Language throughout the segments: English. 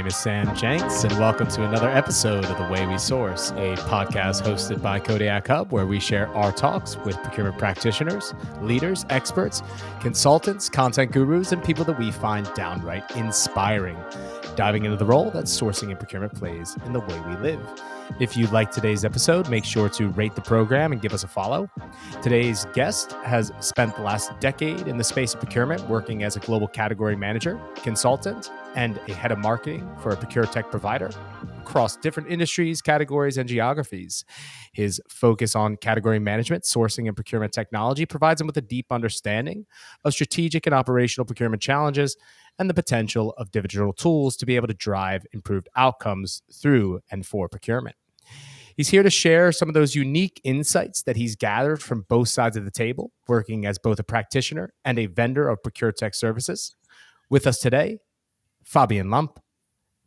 name is Sam Jenks, and welcome to another episode of The Way We Source, a podcast hosted by Kodiak Hub, where we share our talks with procurement practitioners, leaders, experts, consultants, content gurus, and people that we find downright inspiring, diving into the role that sourcing and procurement plays in the way we live. If you like today's episode, make sure to rate the program and give us a follow. Today's guest has spent the last decade in the space of procurement, working as a global category manager, consultant, and a head of marketing for a ProcureTech provider across different industries, categories, and geographies. His focus on category management, sourcing, and procurement technology provides him with a deep understanding of strategic and operational procurement challenges and the potential of digital tools to be able to drive improved outcomes through and for procurement. He's here to share some of those unique insights that he's gathered from both sides of the table, working as both a practitioner and a vendor of ProcureTech services. With us today, Fabian Lampe.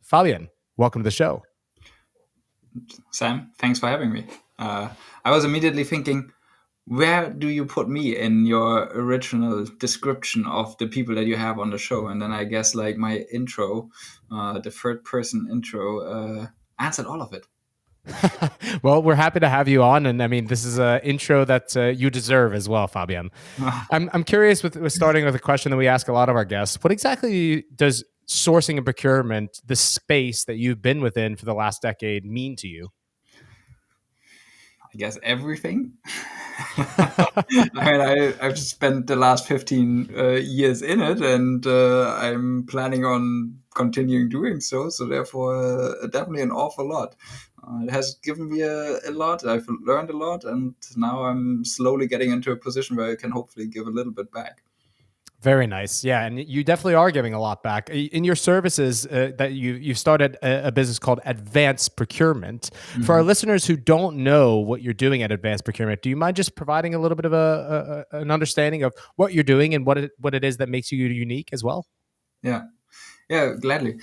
Fabian, welcome to the show. Sam, thanks for having me. I was immediately thinking, where do you put me in your original description of the people that you have on the show? And then I guess like my intro, the third person intro, answered all of it. Well, we're happy to have you on. And I mean, this is an intro that you deserve as well, Fabian. I'm curious with starting with a question that we ask a lot of our guests. What exactly does sourcing and procurement, the space that you've been within for the last decade, mean to you? I guess everything. I've spent the last 15 years in it, and I'm planning on continuing doing so. So therefore, definitely an awful lot. It has given me a lot. I've learned a lot, and now I'm slowly getting into a position where I can hopefully give a little bit back. Very nice. Yeah. And you definitely are giving a lot back. In your services that you've started a business called Advance Procurement. Mm-hmm. For our listeners who don't know what you're doing at Advance Procurement, do you mind just providing a little bit of an understanding of what you're doing and what it is that makes you unique as well? Yeah, gladly.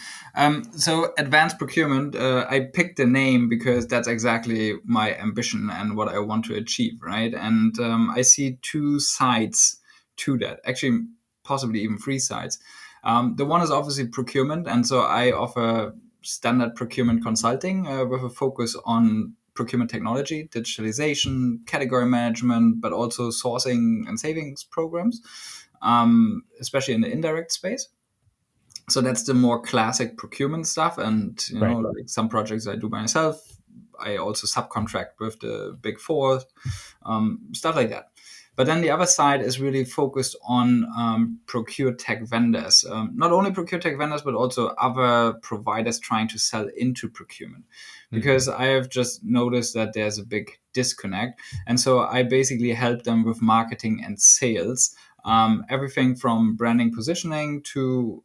So Advanced Procurement, I picked the name because that's exactly my ambition and what I want to achieve, right? And I see two sides to that. Actually, possibly even three sides. The one is obviously procurement. And so I offer standard procurement consulting with a focus on procurement technology, digitalization, category management, but also sourcing and savings programs, especially in the indirect space. So that's the more classic procurement stuff. And, Right. Like some projects I do by myself. I also subcontract with the Big Four, stuff like that. But then the other side is really focused on ProcureTech vendors. Not only ProcureTech vendors, but also other providers trying to sell into procurement. Because I have just noticed that there's a big disconnect. And so I basically help them with marketing and sales. Everything from branding, positioning to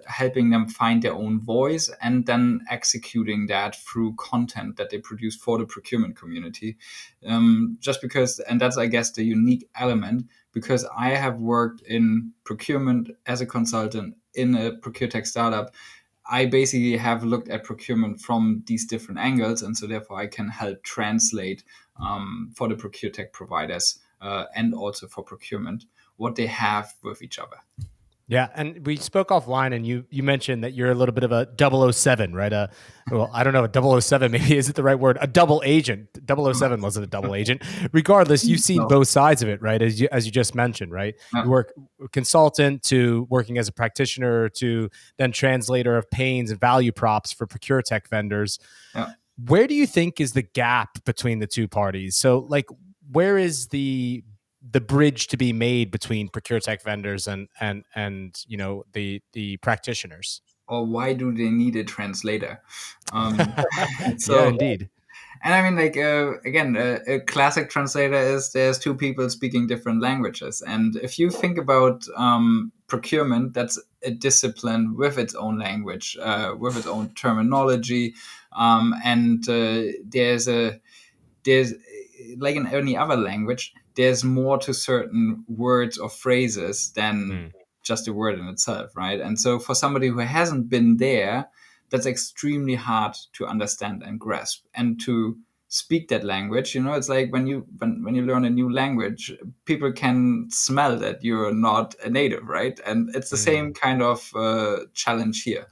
helping them find their own voice and then executing that through content that they produce for the procurement community. Just because, and that's, I guess, the unique element, because I have worked in procurement as a consultant in a ProcureTech startup. I basically have looked at procurement from these different angles. And so therefore I can help translate for the ProcureTech providers and also for procurement what they have with each other. Yeah, and we spoke offline, and you mentioned that you're a little bit of a 007, right? Well, I don't know, a 007 maybe isn't the right word. A double agent. 007 wasn't a double agent. Regardless, you've seen both sides of it, right? As you just mentioned, right? You work consultant to working as a practitioner to then translator of pains and value props for ProcureTech vendors. Yeah. Where do you think is the gap between the two parties? So, like, where is the bridge to be made between ProcureTech vendors and the practitioners? Or why do they need a translator? Yeah, indeed. And I mean, like, again, a classic translator is there's two people speaking different languages. And if you think about procurement, that's a discipline with its own language, with its own terminology. And there's like in any other language, there's more to certain words or phrases than just a word in itself, right? And so for somebody who hasn't been there, that's extremely hard to understand and grasp. And to speak that language, it's like when you learn a new language, people can smell that you're not a native, right? And it's the same kind of challenge here.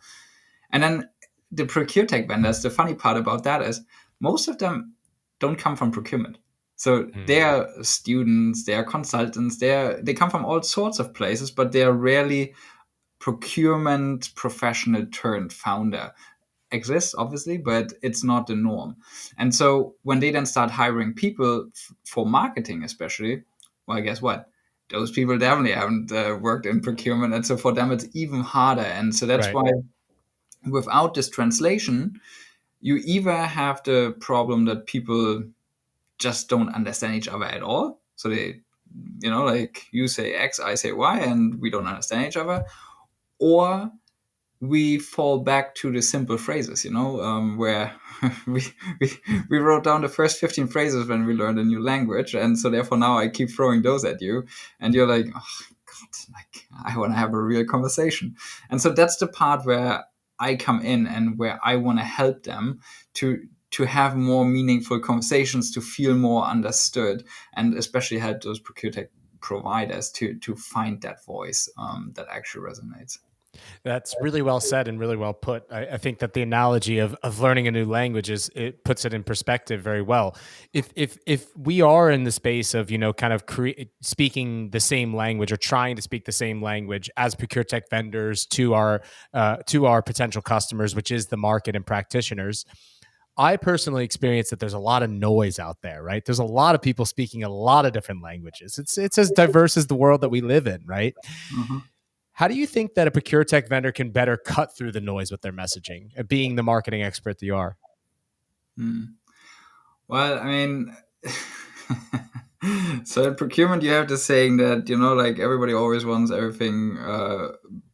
And then the ProcureTech vendors, the funny part about that is most of them don't come from procurement. So they are students, they are consultants, they come from all sorts of places, but they are rarely procurement professional turned founder. Exists obviously, but it's not the norm. And so when they then start hiring people for marketing, especially, well, guess what? Those people definitely haven't worked in procurement, and so for them it's even harder. And so that's Right. why without this translation, you either have the problem that people just don't understand each other at all. So they, like you say X, I say Y, and we don't understand each other. Or we fall back to the simple phrases, where we, we we wrote down the first 15 phrases when we learned a new language, and so therefore now I keep throwing those at you, and you're like, oh God, like I want to have a real conversation, and so that's the part where I come in and where I want to help them to have more meaningful conversations, to feel more understood, and especially help those ProcureTech providers to find that voice that actually resonates. That's really well said and really well put. I think that the analogy of learning a new language it puts it in perspective very well. If we are in the space of kind of speaking the same language or trying to speak the same language as ProcureTech vendors to our potential customers, which is the market and practitioners, I personally experience that there's a lot of noise out there, right? There's a lot of people speaking a lot of different languages. It's as diverse as the world that we live in, right? Mm-hmm. How do you think that a ProcureTech vendor can better cut through the noise with their messaging, being the marketing expert that you are? Well, I mean, so in procurement, you have the saying that, like everybody always wants everything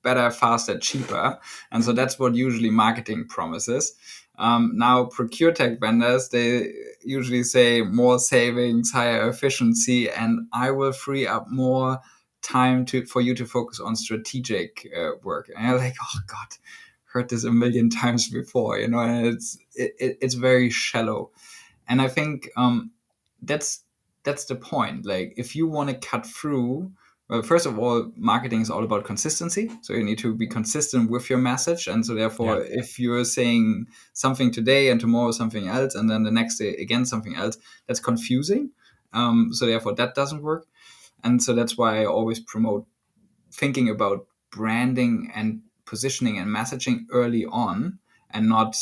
better, faster, cheaper. And so that's what usually marketing promises. Now, ProcureTech vendors, they usually say more savings, higher efficiency, and I will free up more time for you to focus on strategic work. And you're like, oh God, heard this a million times before, and it's very shallow. And I think that's the point. Like, if you want to cut through, well, first of all, marketing is all about consistency. So you need to be consistent with your message. And so therefore, if you're saying something today and tomorrow something else, and then the next day again something else, that's confusing. So therefore, that doesn't work. And so that's why I always promote thinking about branding and positioning and messaging early on, and not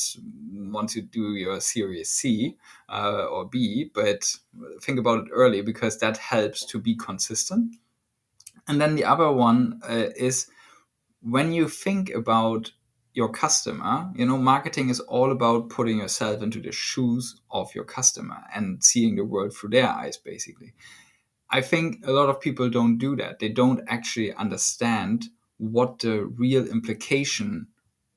want to do your series C or B, but think about it early, because that helps to be consistent. And then the other one is when you think about your customer, marketing is all about putting yourself into the shoes of your customer and seeing the world through their eyes, basically. I think a lot of people don't do that. They don't actually understand what the real implication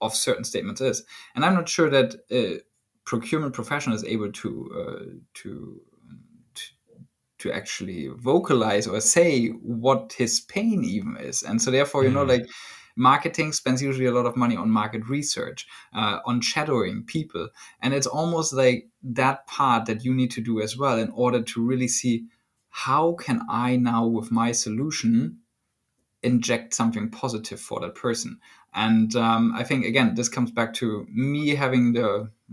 of certain statements is. And I'm not sure that a procurement professional is able to actually vocalize or say what his pain even is. And so therefore, like marketing spends usually a lot of money on market research, on shadowing people. And it's almost like that part that you need to do as well in order to really see, how can I now with my solution inject something positive for that person? And I think, again, this comes back to me having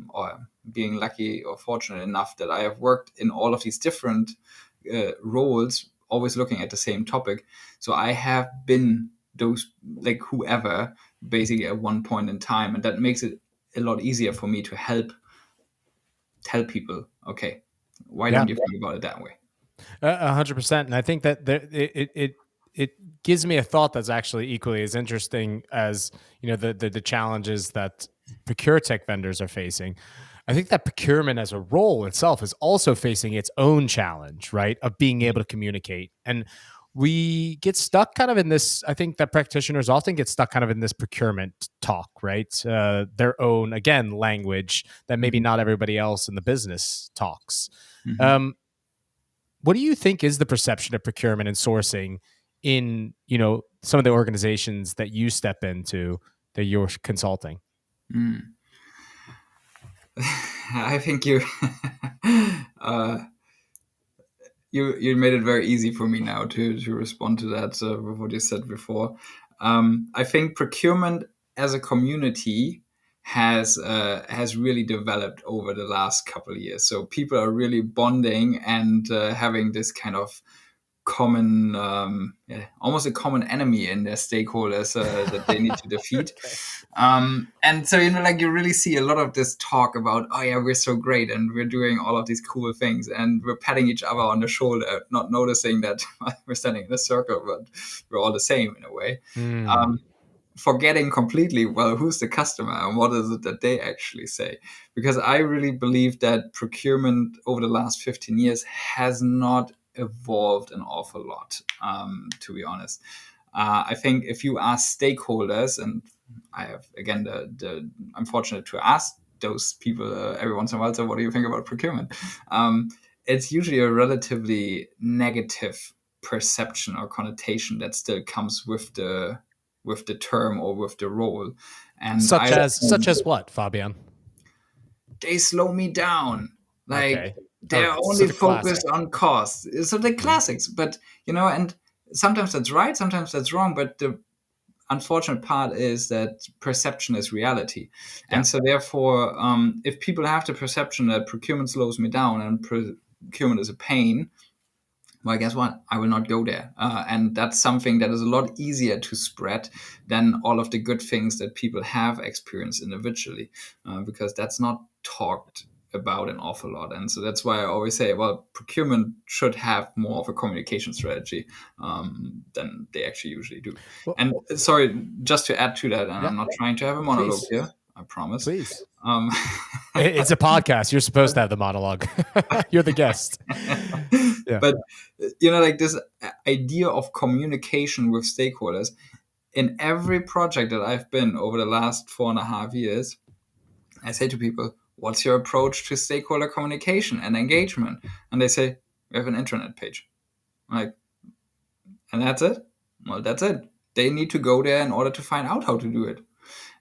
or being lucky or fortunate enough that I have worked in all of these different roles, always looking at the same topic. So I have been those, like, whoever, basically at one point in time, and that makes it a lot easier for me to tell people, okay, why don't you think about it that way? 100%. And I think that it gives me a thought that's actually equally as interesting as the challenges that ProcureTech vendors are facing. I think that procurement as a role itself is also facing its own challenge, right, of being able to communicate. And we get stuck kind of in this. I think that practitioners often get stuck kind of in this procurement talk, right? Their own, again, language that maybe not everybody else in the business talks. What do you think is the perception of procurement and sourcing in, some of the organizations that you step into, that you're consulting? I think you you made it very easy for me now to respond to that with what you said before. I think procurement as a community has really developed over the last couple of years. So people are really bonding and having this kind of common, almost a common enemy in their stakeholders that they need to defeat. Okay. And so, like you really see a lot of this talk about, oh yeah, we're so great and we're doing all of these cool things and we're patting each other on the shoulder, not noticing that we're standing in a circle, but we're all the same in a way. Forgetting completely, well, who's the customer and what is it that they actually say? Because I really believe that procurement over the last 15 years has not evolved an awful lot, to be honest. I think if you ask stakeholders, and I have, again, I'm fortunate to ask those people every once in a while, so what do you think about procurement? It's usually a relatively negative perception or connotation that still comes with the term or with the role. And such as what, Fabian? They slow me down. Like, okay. they're only focused on cost. So the classics, but and sometimes that's right, sometimes that's wrong. But the unfortunate part is that perception is reality. Yeah. And so therefore, if people have the perception that procurement slows me down and procurement is a pain, well, guess what? I will not go there. And that's something that is a lot easier to spread than all of the good things that people have experienced individually, because that's not talked about an awful lot. And so that's why I always say, well, procurement should have more of a communication strategy than they actually usually do. Well, and sorry, just to add to that, and I'm not trying to have a monologue here, I promise. Please. It's a podcast. You're supposed to have the monologue. You're the guest. Yeah. But, like this idea of communication with stakeholders, in every project that I've been over the last 4.5 years, I say to people, what's your approach to stakeholder communication and engagement? And they say, we have an intranet page. I'm like, and that's it? Well, that's it. They need to go there in order to find out how to do it.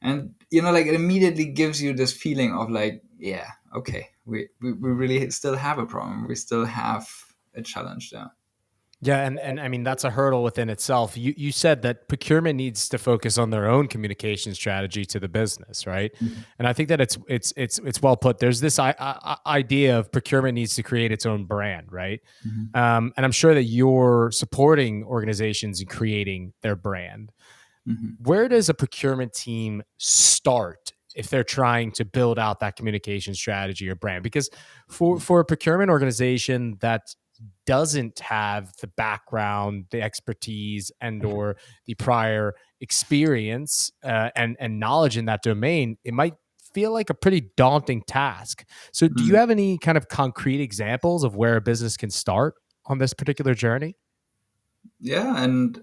And, like it immediately gives you this feeling of like, yeah, okay, we really still have a problem. We still have a challenge there. Yeah, and I mean that's a hurdle within itself. You said that procurement needs to focus on their own communication strategy to the business, right? Mm-hmm. And I think that it's well put. There's this idea of procurement needs to create its own brand, right? Mm-hmm. And I'm sure that you're supporting organizations in creating their brand. Mm-hmm. Where does a procurement team start if they're trying to build out that communication strategy or brand? Because for a procurement organization that doesn't have the background, the expertise, and or the prior experience and knowledge in that domain, it might feel like a pretty daunting task. So do you have any kind of concrete examples of where a business can start on this particular journey? Yeah, and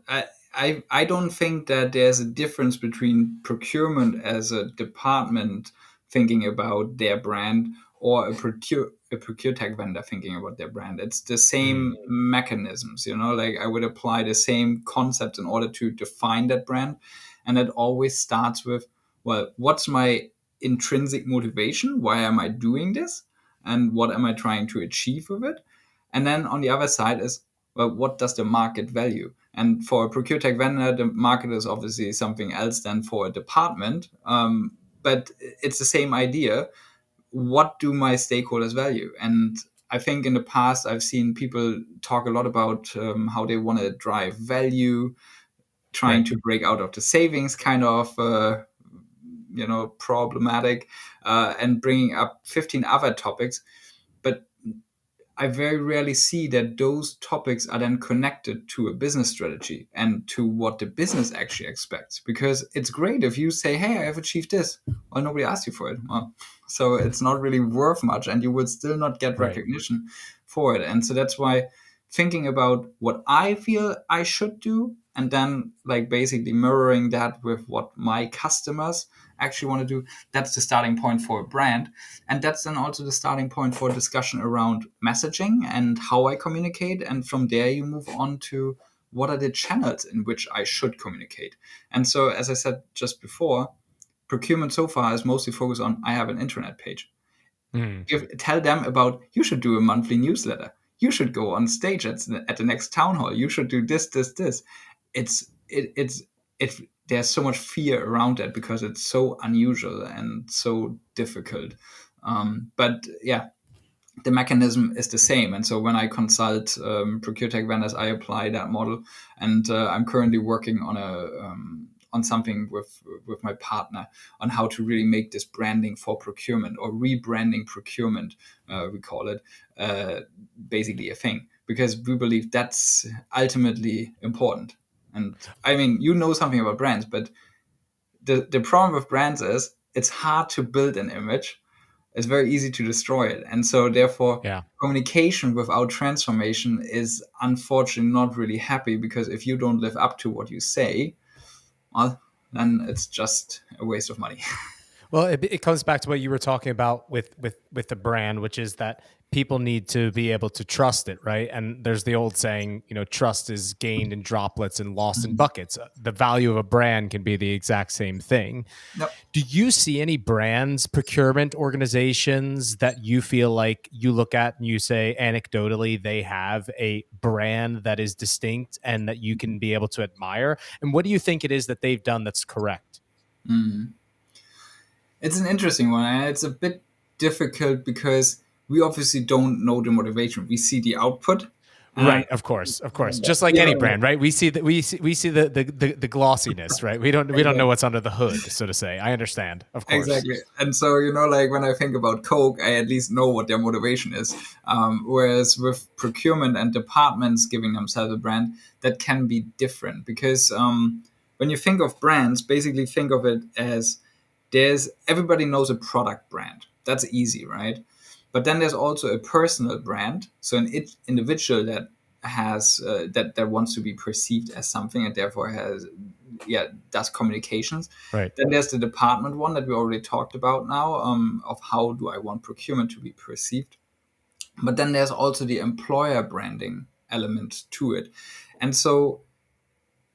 I don't think that there's a difference between procurement as a department thinking about their brand or a ProcureTech vendor thinking about their brand. It's the same mechanisms, like I would apply the same concepts in order to define that brand. And it always starts with, well, what's my intrinsic motivation? Why am I doing this? And what am I trying to achieve with it? And then on the other side is, well, what does the market value? And for a ProcureTech vendor, the market is obviously something else than for a department. But it's the same idea. What do my stakeholders value? And I think in the past, I've seen people talk a lot about how they want to drive value, trying to break out of the savings kind of, problematic, and bringing up 15 other topics. But I very rarely see that those topics are then connected to a business strategy and to what the business actually expects. Because it's great if you say, hey, I have achieved this. Well, nobody asked you for it. Well, so it's not really worth much and you would still not get recognition for it. And so that's why thinking about what I feel I should do and then like basically mirroring that with what my customers actually want to do, that's the starting point for a brand. And that's then also the starting point for a discussion around messaging and how I communicate. And from there, you move on to what are the channels in which I should communicate. And so, as I said just before, procurement so far is mostly focused on, I have an intranet page. Tell them about, you should do a monthly newsletter. You should go on stage at the next town hall. You should do this. It there's so much fear around that because it's so unusual and so difficult. But yeah, the mechanism is the same. And so when I consult ProcureTech vendors, I apply that model. And I'm currently working on something with my partner on how to really make this branding for procurement, or rebranding procurement, we call it, basically a thing, because we believe that's ultimately important. And I mean, you know something about brands, but the problem with brands is it's hard to build an image. It's very easy to destroy it. And so therefore, Yeah. communication without transformation is unfortunately not really happy, because if you don't live up to what you say, well, then it's just a waste of money. Well, it comes back to what you were talking about with the brand, which is that people need to be able to trust it, right? And there's the old saying, trust is gained in droplets and lost in buckets. The value of a brand can be the exact same thing. Yep. Do you see any brands, procurement organizations that you feel like you look at and you say anecdotally they have a brand that is distinct and that you can be able to admire? And what do you think it is that they've done that's correct? It's an interesting one, and it's a bit difficult because we obviously don't know the motivation. We see the output. Right, of course. Just like any brand, right? We see that we see the glossiness, right? We don't know what's under the hood, so to say. I understand, of course. Exactly. And so, like when I think about Coke, I at least know what their motivation is. Whereas with procurement and departments giving themselves a brand, that can be different, because when you think of brands, basically think of it as everybody knows a product brand. That's easy, right? But then there's also a personal brand, so an individual that has that wants to be perceived as something, and therefore does communications. Right. Then there's the department one that we already talked about now, of how do I want procurement to be perceived. But then there's also the employer branding element to it, and so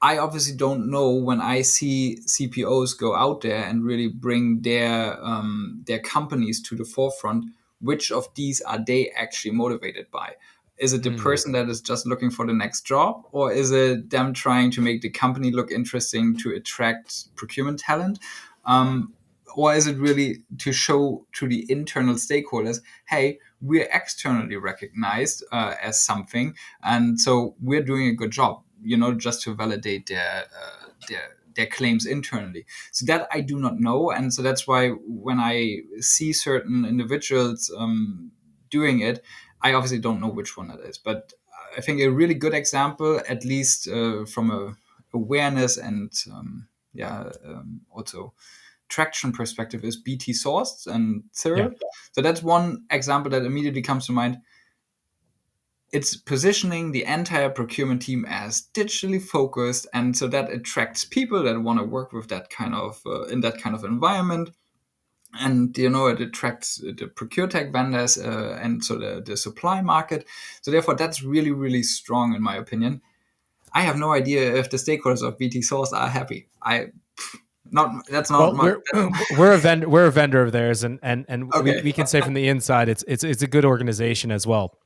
I obviously don't know, when I see CPOs go out there and really bring their companies to the forefront, which of these are they actually motivated by? Is it the person that is just looking for the next job, or is it them trying to make the company look interesting to attract procurement talent? Or is it really to show to the internal stakeholders, hey, we're externally recognized as something, and so we're doing a good job, just to validate their claims internally. So that I do not know. And so that's why when I see certain individuals doing it, I obviously don't know which one it is. But I think a really good example, at least from a awareness and also traction perspective, is BT Sourced and Cyril. Yeah. So that's one example that immediately comes to mind. It's positioning the entire procurement team as digitally focused, and so that attracts people that want to work with that kind of in that kind of environment. And it attracts the ProcureTech vendors and so the supply market. So therefore, that's really, really strong in my opinion. I have no idea if the stakeholders of BT Source are happy. We're a vendor of theirs, and okay. we can say from the inside it's a good organization as well.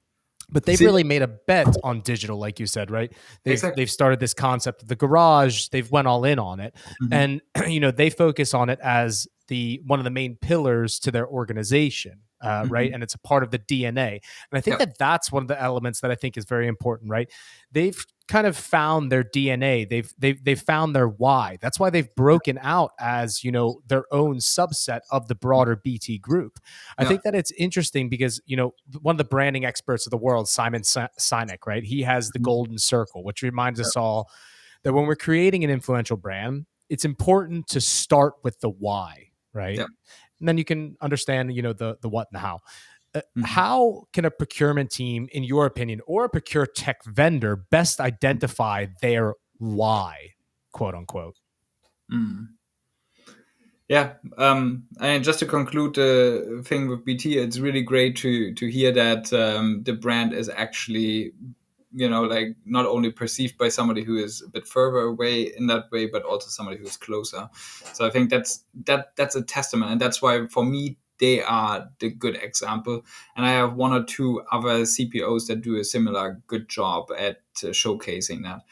But they've really made a bet on digital, like you said, right? They've started this concept of the garage. They've went all in on it, and they focus on it as one of the main pillars to their organization, right? And it's a part of the DNA. And I think that's one of the elements that I think is very important, right? They've kind of found their DNA. They've found their why. That's why they've broken out as their own subset of the broader BT group. I think that it's interesting because one of the branding experts of the world, Simon Sinek, right? He has the golden circle, which reminds us all that when we're creating an influential brand, it's important to start with the why, right? And then you can understand the what and the how. How can a procurement team, in your opinion, or a ProcureTech vendor best identify their why, quote unquote? Yeah. And just to conclude the thing with BT, it's really great to hear that the brand is actually, not only perceived by somebody who is a bit further away in that way, but also somebody who's closer. So I think that's a testament. And that's why for me, they are the good example. And I have one or two other CPOs that do a similar good job at showcasing that.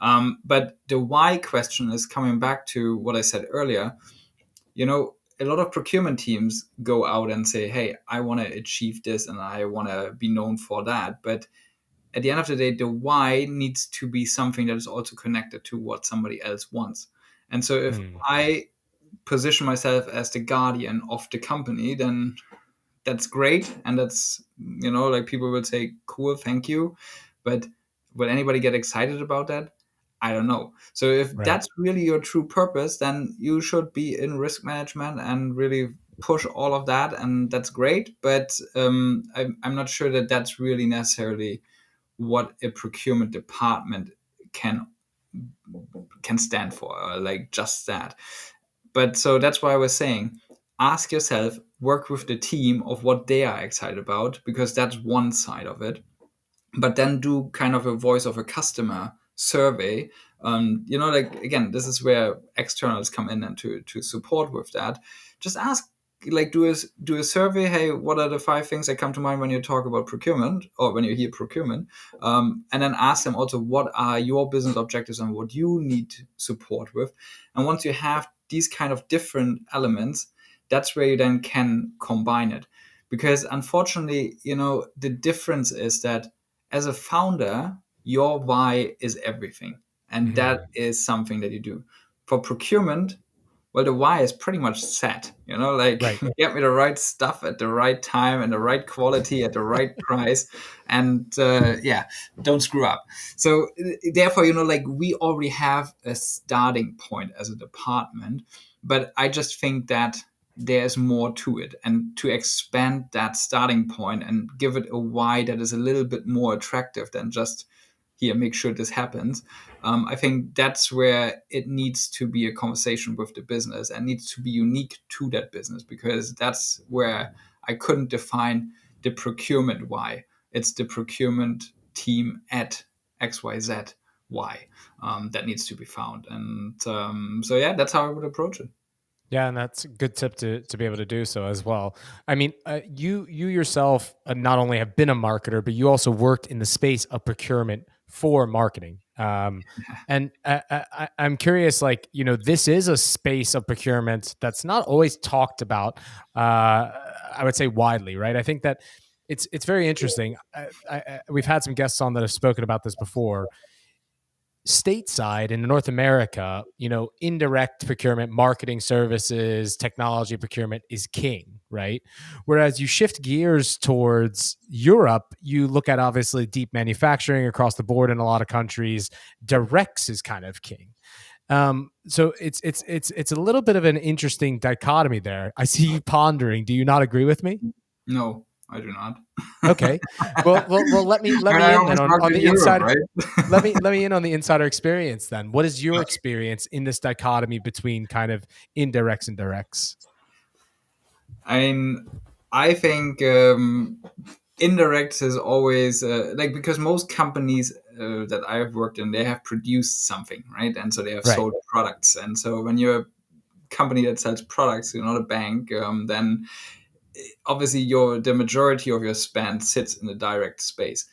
But the why question is coming back to what I said earlier. A lot of procurement teams go out and say, hey, I want to achieve this and I want to be known for that. But at the end of the day, the why needs to be something that is also connected to what somebody else wants. And so if I position myself as the guardian of the company, then that's great. And that's, like people will say, cool, thank you. But will anybody get excited about that? I don't know. So if that's really your true purpose, then you should be in risk management and really push all of that. And that's great. But I'm not sure that that's really necessarily what a procurement department can stand for, like just that. But so that's why I was saying, ask yourself, work with the team of what they are excited about, because that's one side of it. But then do kind of a voice of a customer survey. Like again, this is where externals come in and to support with that. Just ask, like, do a survey. Hey, what are the 5 things that come to mind when you talk about procurement or when you hear procurement? And then ask them also, what are your business objectives and what you need support with? And once you have these kind of different elements, that's where you then can combine it. Because unfortunately, the difference is that as a founder, your why is everything. And that is something that you do. For procurement, well, the why is pretty much set, get me the right stuff at the right time and the right quality at the right price. And don't screw up. So therefore, we already have a starting point as a department, but I just think that there's more to it, and to expand that starting point and give it a why that is a little bit more attractive than just here, make sure this happens. I think that's where it needs to be a conversation with the business and needs to be unique to that business, because that's where I couldn't define the procurement why. It's the procurement team at XYZ why that needs to be found. And that's how I would approach it. Yeah, and that's a good tip to be able to do so as well. I mean, you yourself not only have been a marketer, but you also worked in the space of procurement for marketing. And I'm curious, like, this is a space of procurement that's not always talked about. I would say widely, right? I think that it's very interesting. We've had some guests on that have spoken about this before. Stateside in North America, indirect procurement, marketing services, technology procurement is king, right? Whereas you shift gears towards Europe, you look at obviously deep manufacturing across the board in a lot of countries. Directs is kind of king. So it's a little bit of an interesting dichotomy there. I see you pondering. Do you not agree with me? No, I do not. Okay. Well, let me in then on the inside. Right? let me in on the insider experience then. What is your experience in this dichotomy between kind of indirects and directs? I think indirects is always because most companies that I've worked in, they have produced something, right? And so they have sold products. And so when you're a company that sells products, you're not a bank, then obviously the majority of your spend sits in the direct space.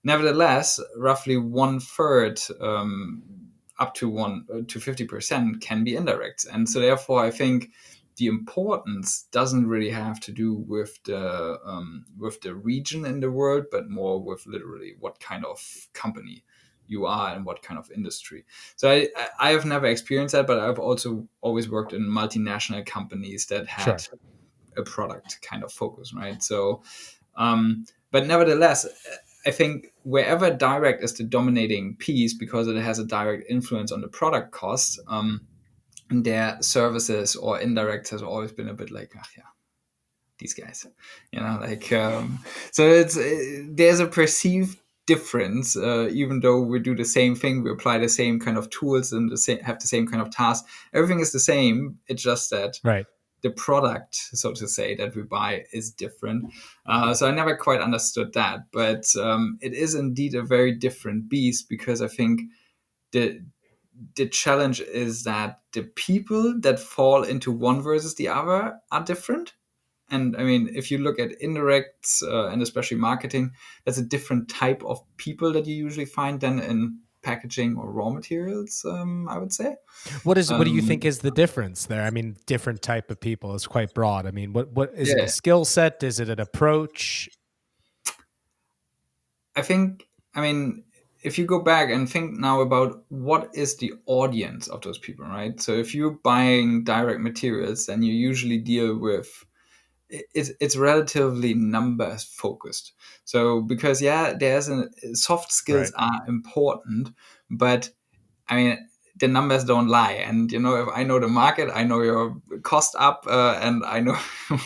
Nevertheless, roughly 1/3, up to 50% can be indirect. And so therefore, I think the importance doesn't really have to do with the region in the world, but more with literally what kind of company you are and what kind of industry. So I have never experienced that, but I've also always worked in multinational companies that had a product kind of focus, right? So, but nevertheless, I think wherever direct is the dominating piece, because it has a direct influence on the product cost, their services or indirect has always been a bit like, these guys, so there's a perceived difference, even though we do the same thing, we apply the same kind of tools and have the same kind of tasks. Everything is the same. It's just that the product, so to say, that we buy is different. So I never quite understood that, but it is indeed a very different beast, because I think the challenge is that the people that fall into one versus the other are different. And I mean, if you look at indirects and especially marketing, that's a different type of people that you usually find than in packaging or raw materials, I would say. What do you think is the difference there? I mean, different type of people is quite broad. I mean, what is it, a Yeah, skill set? Is it an approach? I mean, if you go back and think now about what is the audience of those people, right? So if you're buying direct materials, then you usually deal with it's relatively numbers focused. So because there's soft skills Right. are important, but I mean the numbers don't lie. And if I know the market, I know your cost up, and I know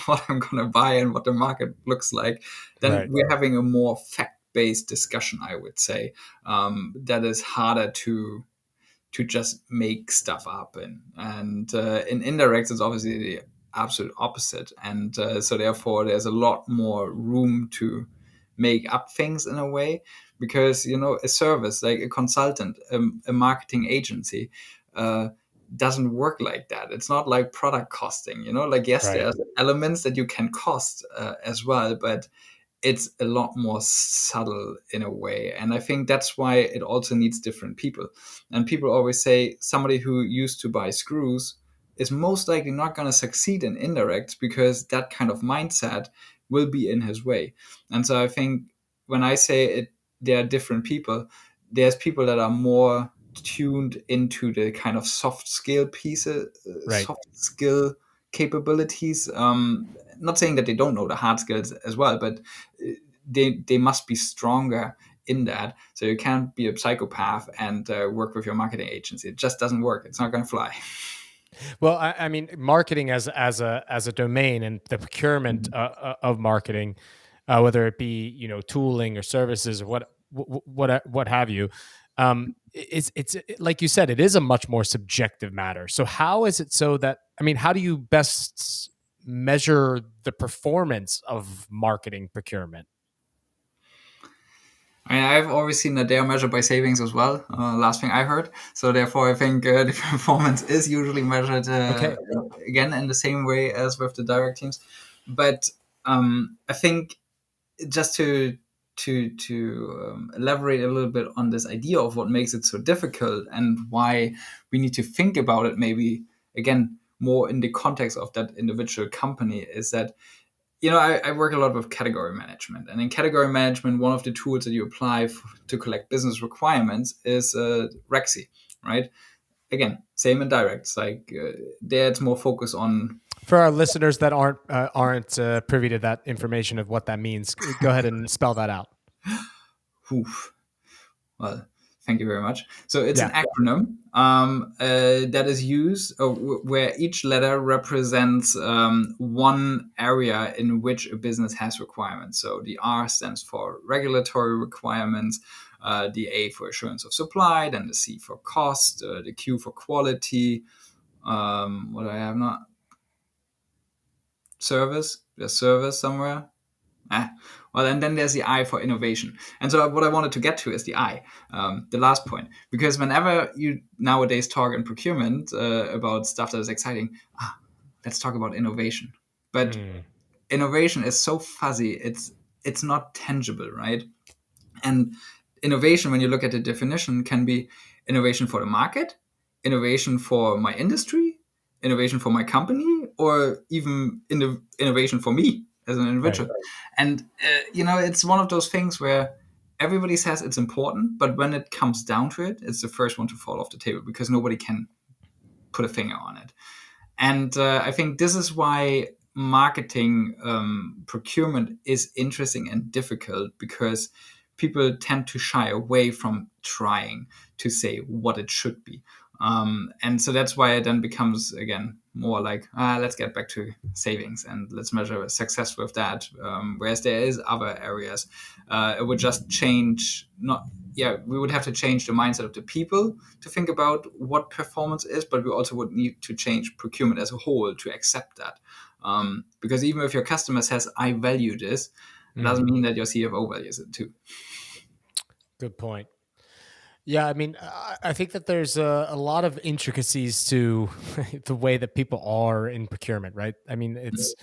what I'm gonna buy and what the market looks like. Then Right. we're having a more fact-based discussion, I would say, that is harder to just make stuff up and in indirects it's obviously the absolute opposite, and so therefore there's a lot more room to make up things in a way, because a service like a consultant, a marketing agency, uh, doesn't work like that. It's not like product costing, like yes, Right. there's elements that you can cost as well, but it's a lot more subtle in a way. And I think that's why it also needs different people. And people always say somebody who used to buy screws is most likely not going to succeed in indirects because that kind of mindset will be in his way. And so I think when I say it, there are different people, there's people that are more tuned into the kind of soft skill pieces, Right. soft skill capabilities. Not saying that they don't know the hard skills as well, but they must be stronger in that. So you can't be a psychopath and work with your marketing agency. It just doesn't work. It's not going to fly. Well, I mean, marketing as a domain and the procurement of marketing, whether it be tooling or services or what have you, it's like you said, it is a much more subjective matter. So how is it so that I mean, how do you best measure the performance of marketing procurement? I mean, I've always seen that they are measured by savings as well. Last thing I heard. So therefore, I think the performance is usually measured Okay. again in the same way as with the direct teams. But I think just to elaborate a little bit on this idea of what makes it so difficult and why we need to think about it, maybe again more in the context of that individual company, is that I work a lot with category management, and in category management, one of the tools that you apply to collect business requirements is Rexy, right? Again, same in directs. Like there, it's more focused on. For our listeners that aren't privy to that information of what that means, go ahead and spell that out. Oof, well, thank you very much. So it's an Yeah. acronym that is used where each letter represents one area in which a business has requirements. So the R stands for regulatory requirements, the A for assurance of supply, then the C for cost, the Q for quality. What do I have not? Service. There's service somewhere. Well, and then there's the I for innovation. And so what I wanted to get to is the I, the last point. Because whenever you nowadays talk in procurement about stuff that is exciting, let's talk about innovation. But innovation is so fuzzy, it's not tangible, right? And innovation, when you look at the definition, can be innovation for the market, innovation for my industry, innovation for my company, or even innovation for me as an Right. individual. And it's one of those things where everybody says it's important, but when it comes down to it, it's the first one to fall off the table because nobody can put a finger on it. And I think this is why marketing procurement is interesting and difficult, because people tend to shy away from trying to say what it should be. And so that's why it then becomes, again, more like, let's get back to savings and let's measure success with that. Whereas there is other areas. It would just change, not we would have to change the mindset of the people to think about what performance is, but we also would need to change procurement as a whole to accept that. Because even if your customer says, I value this, it doesn't mean that your CFO values it too. Good point. Yeah, I mean, I think that there's a lot of intricacies to the way that people are in procurement, right? I mean, it's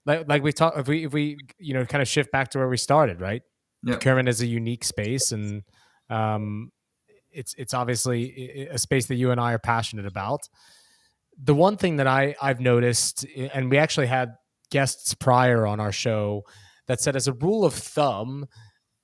like we talk if we kind of shift back to where we started, right? Yeah. Procurement is a unique space, and um, it's obviously a space that you and I are passionate about. The one thing that I've noticed, and we actually had guests prior on our show that said, as a rule of thumb,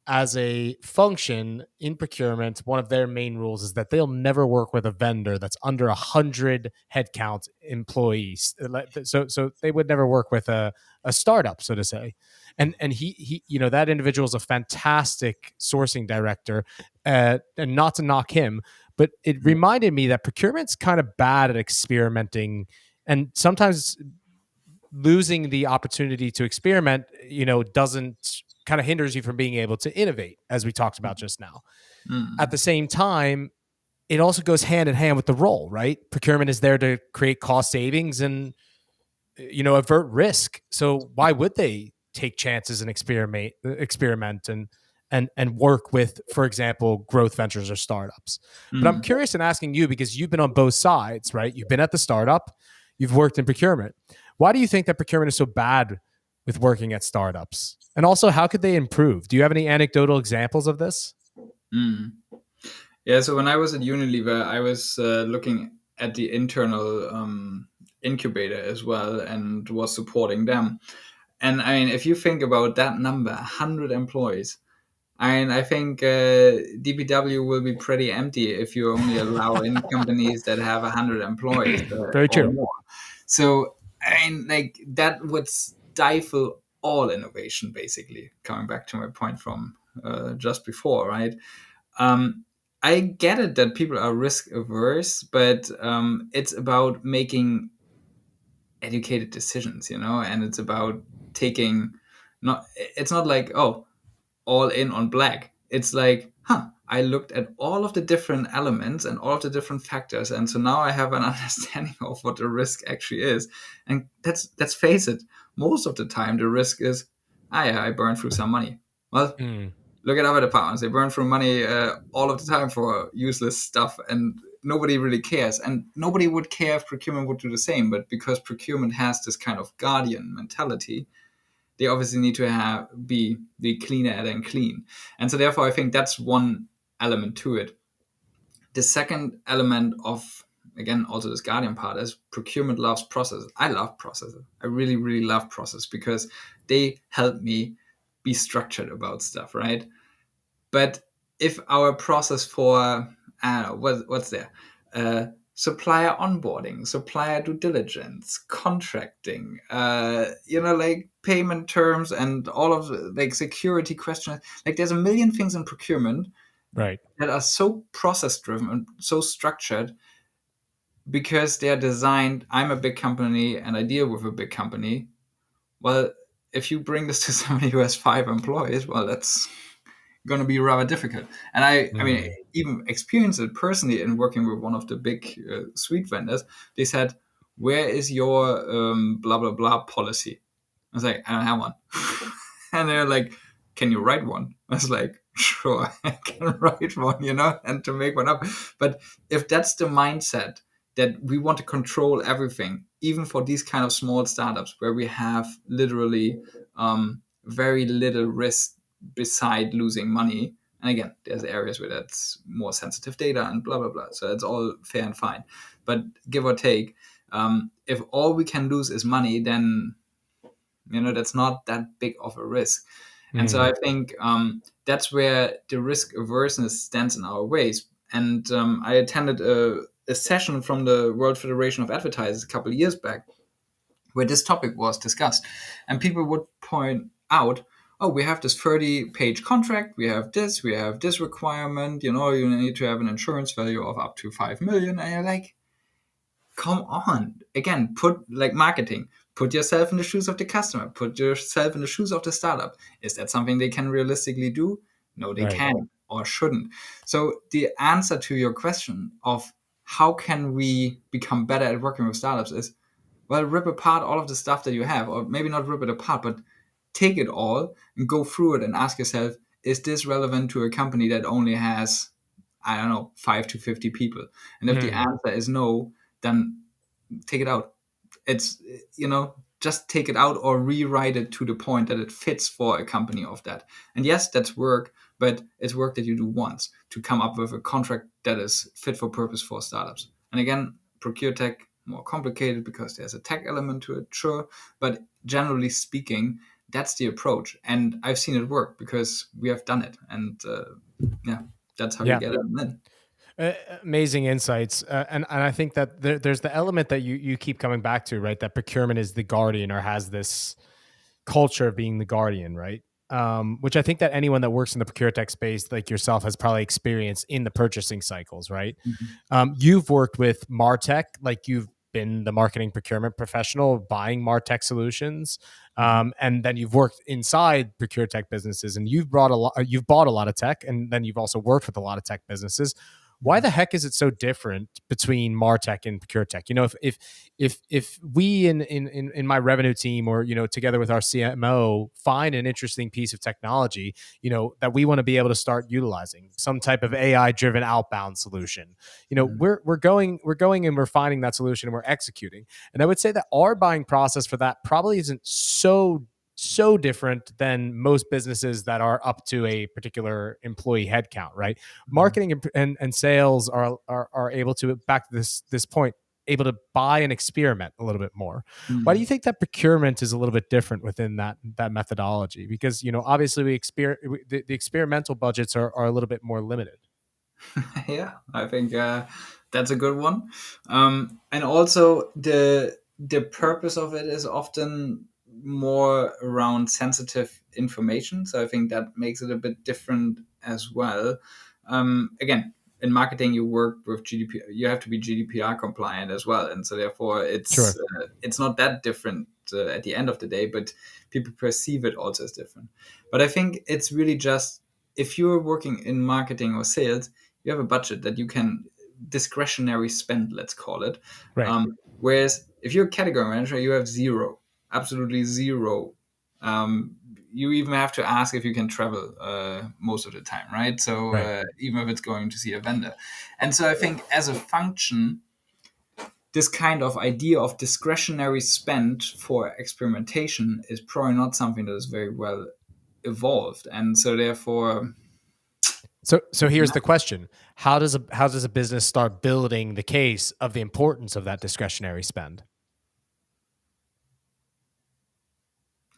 as a function in procurement, one of their main rules is that they'll never work with a vendor that's under 100 headcount employees. So they would never work with a startup, so to say. And he that individual is a fantastic sourcing director, and not to knock him, but it reminded me that procurement's kind of bad at experimenting, and sometimes losing the opportunity to experiment, doesn't kind of hinders you from being able to innovate, as we talked about just now. At the same time, it also goes hand in hand with the role, right? Procurement is there to create cost savings and, avert risk. So why would they take chances and experiment and work with, for example, growth ventures or startups? But I'm curious in asking you, because you've been on both sides, right? You've been at the startup, you've worked in procurement. Why do you think that procurement is so bad with working at startups? And also, how could they improve? Do you have any anecdotal examples of this? Yeah, so when I was at Unilever, I was looking at the internal incubator as well and was supporting them. And I mean, if you think about that number, 100 employees, I think DPW will be pretty empty if you only allow in companies that have 100 employees Very or true. more. So, I mean, like, that would stifle all innovation, basically, coming back to my point from just before, right? I get it that people are risk averse, but it's about making educated decisions, and it's about taking it's not like, oh, all in on black. It's like, I looked at all of the different elements and all of the different factors, and so now I have an understanding of what the risk actually is. And let's face it, most of the time the risk is, yeah, I burned through some money. Well, look at other departments; they burn through money all of the time for useless stuff, and nobody really cares. And nobody would care if procurement would do the same. But because procurement has this kind of guardian mentality, they obviously need to be cleaner than clean. And so therefore, I think that's one element to it. The second element of, again, also this guardian part is procurement loves processes. I love processes. I really, really love processes because they help me be structured about stuff, right? But if our process for, I don't know, what's there? Supplier onboarding, supplier due diligence, contracting, like payment terms and all of like security questions. Like there's a million things in procurement, right, that are so process driven and so structured because they are designed. I'm a big company and I deal with a big company. Well, if you bring this to somebody who has 5 employees, well, that's going to be rather difficult. And I mean, even experienced it personally in working with one of the big suite vendors. They said, where is your blah, blah, blah policy? I was like, I don't have one. And they're like, can you write one? I was like, sure, I can write one, and to make one up. But if that's the mindset that we want to control everything, even for these kind of small startups where we have literally very little risk beside losing money. And again, there's areas where that's more sensitive data and blah, blah, blah. So it's all fair and fine. But give or take, if all we can lose is money, then, that's not that big of a risk. And so I think that's where the risk averseness stands in our ways. And I attended a session from the World Federation of Advertisers a couple of years back where this topic was discussed. And people would point out, oh, we have this 30-page contract, we have this requirement, you need to have an insurance value of up to 5 million. And you're like, come on. Again, put like marketing, put yourself in the shoes of the customer, put yourself in the shoes of the startup. Is that something they can realistically do? No, they can't or shouldn't. So the answer to your question of how can we become better at working with startups is, well, rip apart all of the stuff that you have, or maybe not rip it apart, but take it all and go through it and ask yourself, is this relevant to a company that only has, 5 to 50 people? And if the answer is no, then take it out. It's, just take it out or rewrite it to the point that it fits for a company of that. And yes, that's work, but it's work that you do once to come up with a contract that is fit for purpose for startups. And again, ProcureTech, more complicated because there's a tech element to it, sure, but generally speaking, that's the approach. And I've seen it work because we have done it. And that's how you Yeah. get it in. Amazing insights, and I think that there's the element that you keep coming back to, right? That procurement is the guardian, or has this culture of being the guardian, right? Which I think that anyone that works in the ProcureTech space, like yourself, has probably experienced in the purchasing cycles, right? You've worked with MarTech, like you've been the marketing procurement professional buying MarTech solutions, and then you've worked inside ProcureTech businesses, and you've bought a lot of tech, and then you've also worked with a lot of tech businesses. Why the heck is it so different between MarTech and ProcureTech? You know, if we in my revenue team, or together with our CMO, find an interesting piece of technology, that we want to be able to start utilizing, some type of AI driven outbound solution, we're going and we're finding that solution and we're executing. And I would say that our buying process for that probably isn't so different than most businesses that are up to a particular employee headcount, right? Marketing and sales are able to, back to this point, able to buy and experiment a little bit more. Why do you think that procurement is a little bit different within that methodology? Because obviously the experimental budgets are a little bit more limited. Yeah, I think that's a good one. And also the purpose of it is often more around sensitive information. So I think that makes it a bit different as well. Again, in marketing, you work with GDPR. You have to be GDPR compliant as well, and so therefore it's not that different at the end of the day. But people perceive it also as different. But I think it's really just, if you're working in marketing or sales, you have a budget that you can discretionary spend, let's call it. Right. Whereas if you're a category manager, you have zero, absolutely zero. You even have to ask if you can travel most of the time, right? So even if it's going to see a vendor. And so I think as a function, this kind of idea of discretionary spend for experimentation is probably not something that is very well evolved. And so therefore... So here's the question: how does a business start building the case of the importance of that discretionary spend?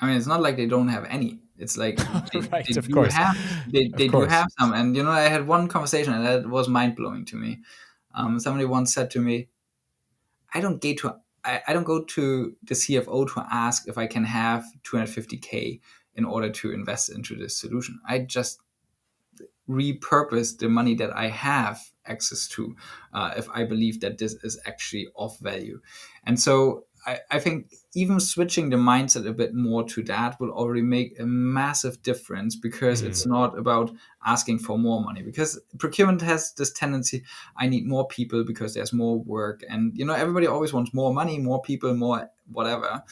I mean, it's not like they don't have any. It's like they do have some. And I had one conversation, and that was mind blowing to me. Somebody once said to me, I don't go to the CFO to ask if I can have 250K in order to invest into this solution. I just repurpose the money that I have access to if I believe that this is actually of value. And so I think even switching the mindset a bit more to that will already make a massive difference, because it's not about asking for more money, because procurement has this tendency, I need more people because there's more work, and everybody always wants more money, more people, more whatever.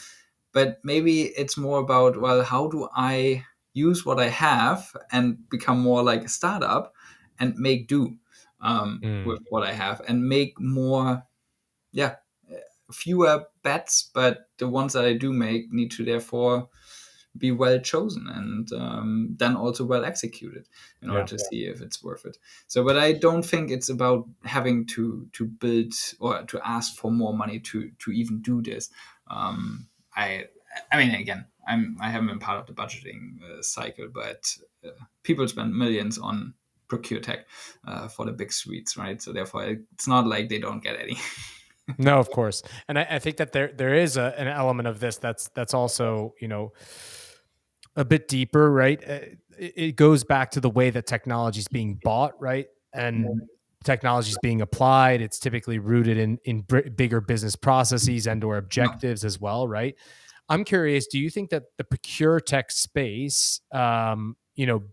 But maybe it's more about, well, how do I use what I have and become more like a startup and make do with what I have, and make more, fewer bets, but the ones that I do make need to therefore be well chosen, and then also well executed in order to see if it's worth it. So, but I don't think it's about having to build or to ask for more money to even do this. I mean, again, I haven't been part of the budgeting cycle, but people spend millions on ProcureTech for the big suites, right? So therefore, it's not like they don't get any. No, of course, and I think that there is an element of this that's also a bit deeper, right? It goes back to the way that technology is being bought, right? And technology is being applied. It's typically rooted in bigger business processes and or objectives as well, right? I'm curious, do you think that the ProcureTech space,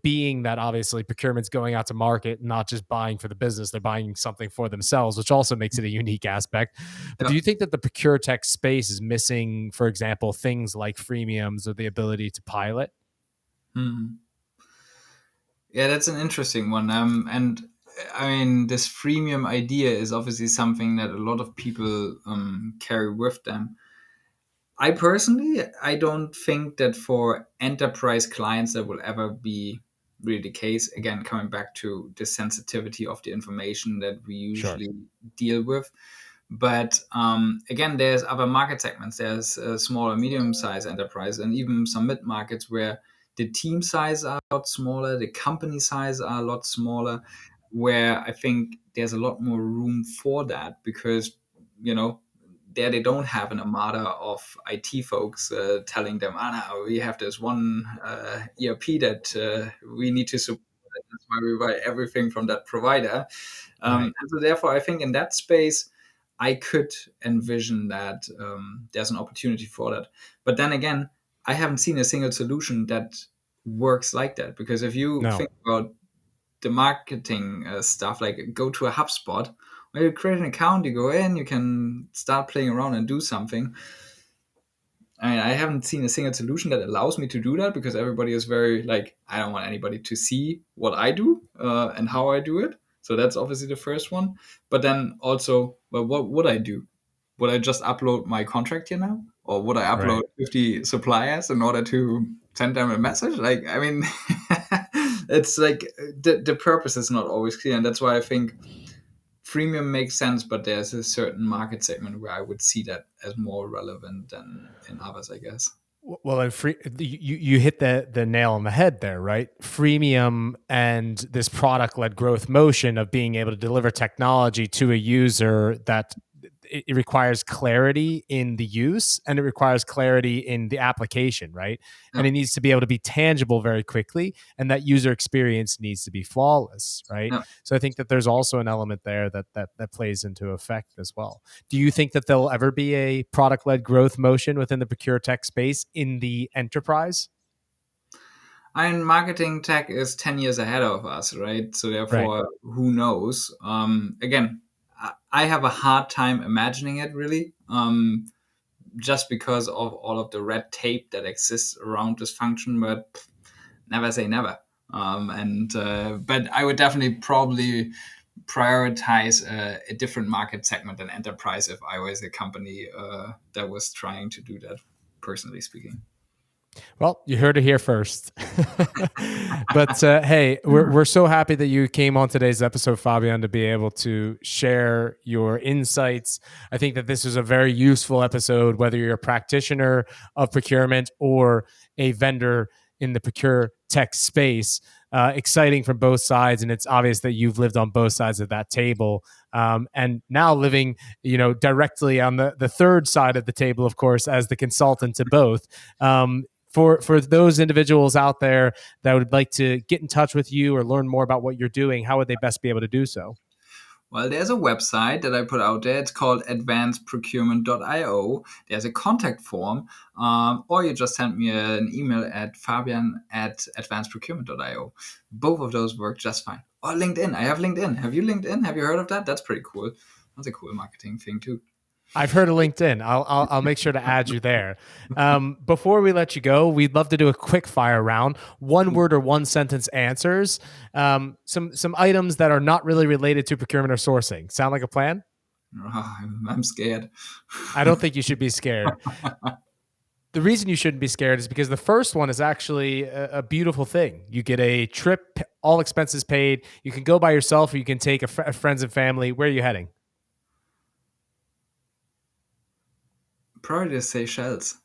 being that obviously procurement's going out to market, not just buying for the business, they're buying something for themselves, which also makes it a unique aspect. But do you think that the ProcureTech space is missing, for example, things like freemiums or the ability to pilot? Yeah, that's an interesting one. And I mean, this freemium idea is obviously something that a lot of people carry with them. I personally, I don't think that for enterprise clients there will ever be really the case. Again, coming back to the sensitivity of the information that we usually deal with. But again, there's other market segments. There's small and medium-sized enterprise, and even some mid-markets where the team size are a lot smaller, the company size are a lot smaller, where I think there's a lot more room for that because, there they don't have an armada of IT folks telling them, no, we have this one ERP that we need to support. That's why we buy everything from that provider. And so therefore, I think in that space, I could envision that there's an opportunity for that. But then again, I haven't seen a single solution that works like that. Because if you think about the marketing stuff, like go to a HubSpot, where you create an account, you go in, you can start playing around and do something. I haven't seen a single solution that allows me to do that because everybody is very like, I don't want anybody to see what I do and how I do it. So that's obviously the first one. But then also, well, what would I do? Would I just upload my contract here now? Or would I upload 50 suppliers in order to send them a message? Like, I mean, it's like the purpose is not always clear. And that's why I think freemium makes sense, but there's a certain market segment where I would see that as more relevant than in others, I guess. Well, and you hit the nail on the head there, right? Freemium and this product-led growth motion of being able to deliver technology to a user that it requires clarity in the use and it requires clarity in the application, right? Yeah. And it needs to be able to be tangible very quickly, and that user experience needs to be flawless, right? Yeah. So I think that there's also an element there that plays into effect as well. Do you think that there'll ever be a product-led growth motion within the ProcureTech space in the enterprise? I mean, marketing tech is 10 years ahead of us, right? So therefore, who knows? Again, I have a hard time imagining it really, just because of all of the red tape that exists around this function, but never say never. But I would definitely probably prioritize a different market segment than enterprise if I was a company that was trying to do that, personally speaking. Well, you heard it here first. But hey, we're so happy that you came on today's episode, Fabian, to be able to share your insights. I think that this is a very useful episode, whether you're a practitioner of procurement or a vendor in the ProcureTech space. Exciting from both sides, and it's obvious that you've lived on both sides of that table, and now living, directly on the third side of the table, of course, as the consultant to both. For those individuals out there that would like to get in touch with you or learn more about what you're doing, how would they best be able to do so? Well, there's a website that I put out there. It's called AdvanceProcurement.io. There's a contact form, or you just send me an email at Fabian@AdvanceProcurement.io. Both of those work just fine. Or LinkedIn. I have LinkedIn. Have you LinkedIn? Have you heard of that? That's pretty cool. That's a cool marketing thing too. I've heard of LinkedIn. I'll make sure to add you there. Before we let you go, we'd love to do a quick fire round, one word or one sentence answers. Some items that are not really related to procurement or sourcing. Sound like a plan? I'm scared. I don't think you should be scared. The reason you shouldn't be scared is because the first one is actually a beautiful thing. You get a trip, all expenses paid. You can go by yourself, or you can take a friends and family. Where are you heading? Probably the Seychelles.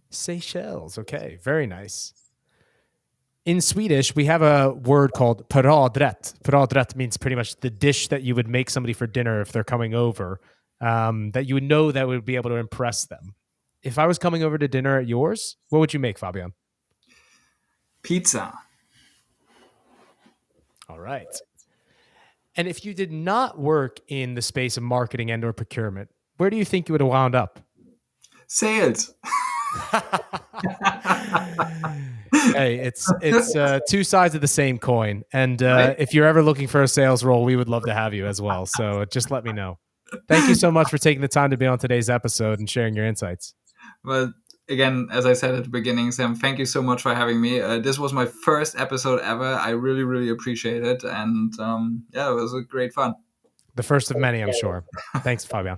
Seychelles. Okay, very nice. In Swedish, we have a word called paradrätt. Paradrätt means pretty much the dish that you would make somebody for dinner if they're coming over, that you would know that would be able to impress them. If I was coming over to dinner at yours, what would you make, Fabian? Pizza. All right. And if you did not work in the space of marketing and or procurement, where do you think you would have wound up? Sales. Hey, it's two sides of the same coin. And if you're ever looking for a sales role, we would love to have you as well. So just let me know. Thank you so much for taking the time to be on today's episode and sharing your insights. Well, again, as I said at the beginning, Sam, thank you so much for having me. This was my first episode ever. I really, really appreciate it. And it was a great fun. The first of many, I'm sure. Thanks, Fabian.